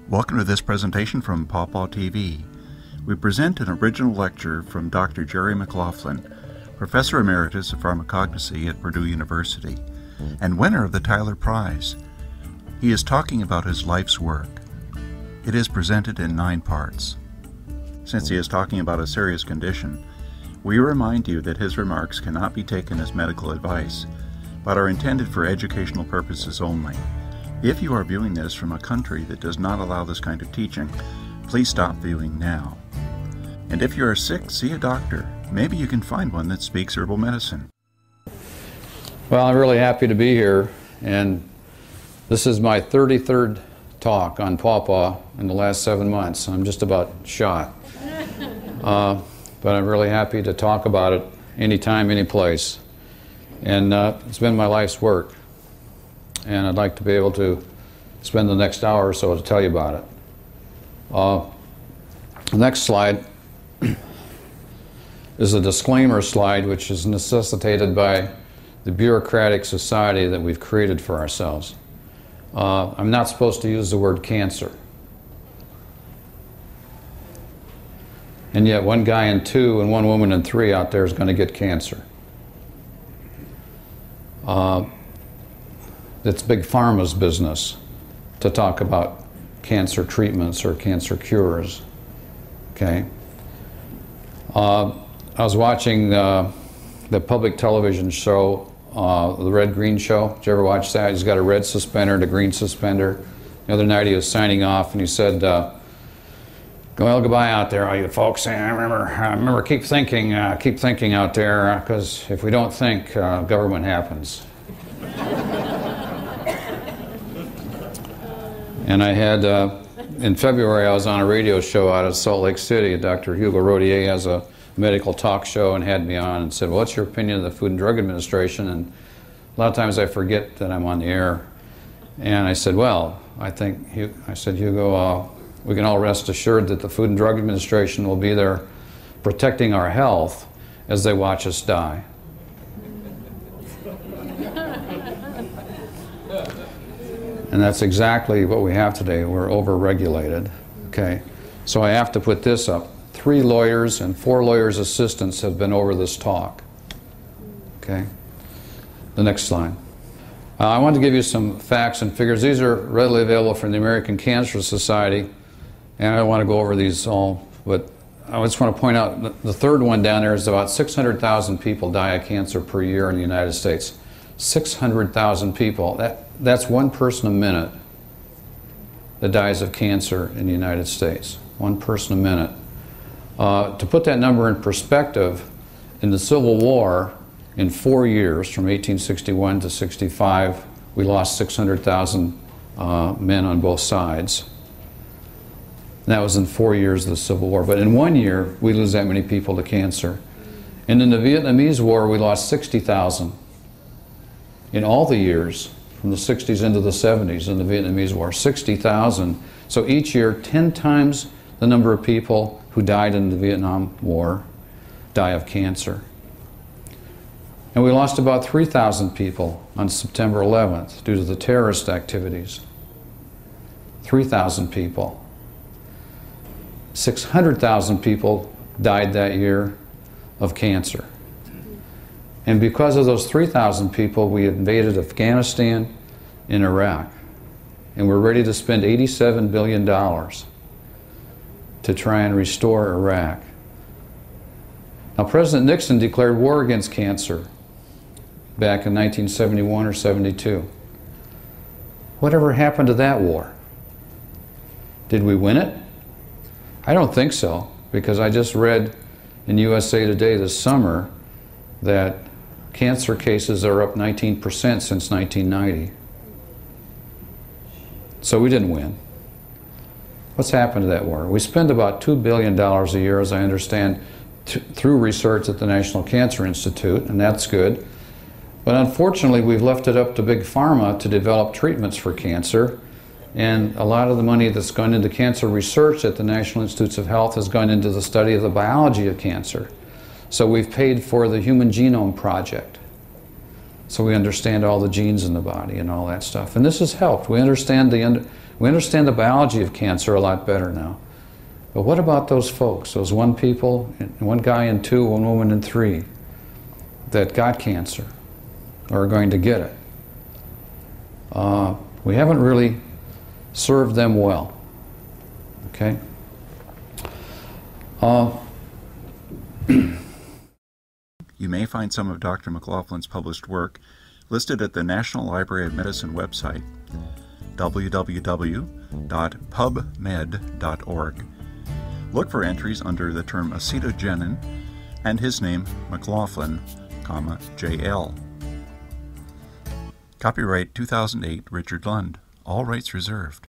Welcome to this presentation from Paw Paw TV. We present an original lecture from Dr. Jerry McLaughlin, Professor Emeritus of Pharmacognosy at Purdue University, and winner of the Tyler Prize. He is talking about his life's work. It is presented in 9 parts. Since he is talking about a serious condition, we remind you that his remarks cannot be taken as medical advice, but are intended for educational purposes only. If you are viewing this from a country that does not allow this kind of teaching, please stop viewing now. And if you are sick, see a doctor. Maybe you can find one that speaks herbal medicine. Well, I'm really happy to be here, and this is my 33rd talk on Paw Paw in the last 7 months. I'm just about shot. But I'm really happy to talk about it anytime, any place. And it's been my life's work. And I'd like to be able to spend the next hour or so to tell you about it. The next slide is a disclaimer slide, which is necessitated by the bureaucratic society that we've created for ourselves. I'm not supposed to use the word cancer. And yet 1 guy in 2 and 1 woman in 3 out there is going to get cancer. It's Big Pharma's business to talk about cancer treatments or cancer cures. Okay. I was watching the public television show, the Red Green Show. Did you ever watch that? He's got a red suspender and a green suspender. The other night he was signing off and he said, "Well, goodbye out there, all you folks. I remember, keep thinking out there, because if we don't think, government happens." And I had, in February, I was on a radio show out of Salt Lake City. Dr. Hugo Rodier has a medical talk show and had me on and said, "Well, what's your opinion of the Food and Drug Administration?" And a lot of times I forget that I'm on the air. And I said, "Well, I said, Hugo, we can all rest assured that the Food and Drug Administration will be there protecting our health as they watch us die." And that's exactly what we have today. We're over-regulated. Okay, so I have to put this up. 3 lawyers and 4 lawyers' assistants have been over this talk. Okay, the next slide. I want to give you some facts and figures. These are readily available from the American Cancer Society, and I don't want to go over these all, but I just want to point out the 3rd one down there is about 600,000 people die of cancer per year in the United States. 600,000 people. That's 1 person a minute that dies of cancer in the United States. 1 person a minute. To put that number in perspective, in the Civil War, in 4 years, from 1861 to 65, we lost 600,000 men on both sides. And that was in 4 years of the Civil War. But in 1 year, we lose that many people to cancer. And in the Vietnamese War, we lost 60,000. In all the years, from the 60s into the 70s in the Vietnamese War, 60,000. So each year, 10 times the number of people who died in the Vietnam War die of cancer. And we lost about 3,000 people on September 11th due to the terrorist activities. 3,000 people. 600,000 people died that year of cancer. And because of those 3,000 people, we invaded Afghanistan and Iraq. And we're ready to spend $87 billion to try and restore Iraq. Now, President Nixon declared war against cancer back in 1971 or 72. Whatever happened to that war? Did we win it? I don't think so, because I just read in USA Today this summer that cancer cases are up 19% since 1990. So we didn't win. What's happened to that war? We spend about $2 billion a year, as I understand, through research at the National Cancer Institute, and that's good. But unfortunately, we've left it up to Big Pharma to develop treatments for cancer, and a lot of the money that's gone into cancer research at the National Institutes of Health has gone into the study of the biology of cancer. So we've paid for the Human Genome Project. So we understand all the genes in the body and all that stuff. And this has helped. We understand We understand the biology of cancer a lot better now. But what about those folks, those one guy in 2, one woman in 3, that got cancer or are going to get it? We haven't really served them well. Okay? You may find some of Dr. McLaughlin's published work listed at the National Library of Medicine website, www.pubmed.org. Look for entries under the term acetogenin and his name, McLaughlin, JL. Copyright 2008, Richard Lund. All rights reserved.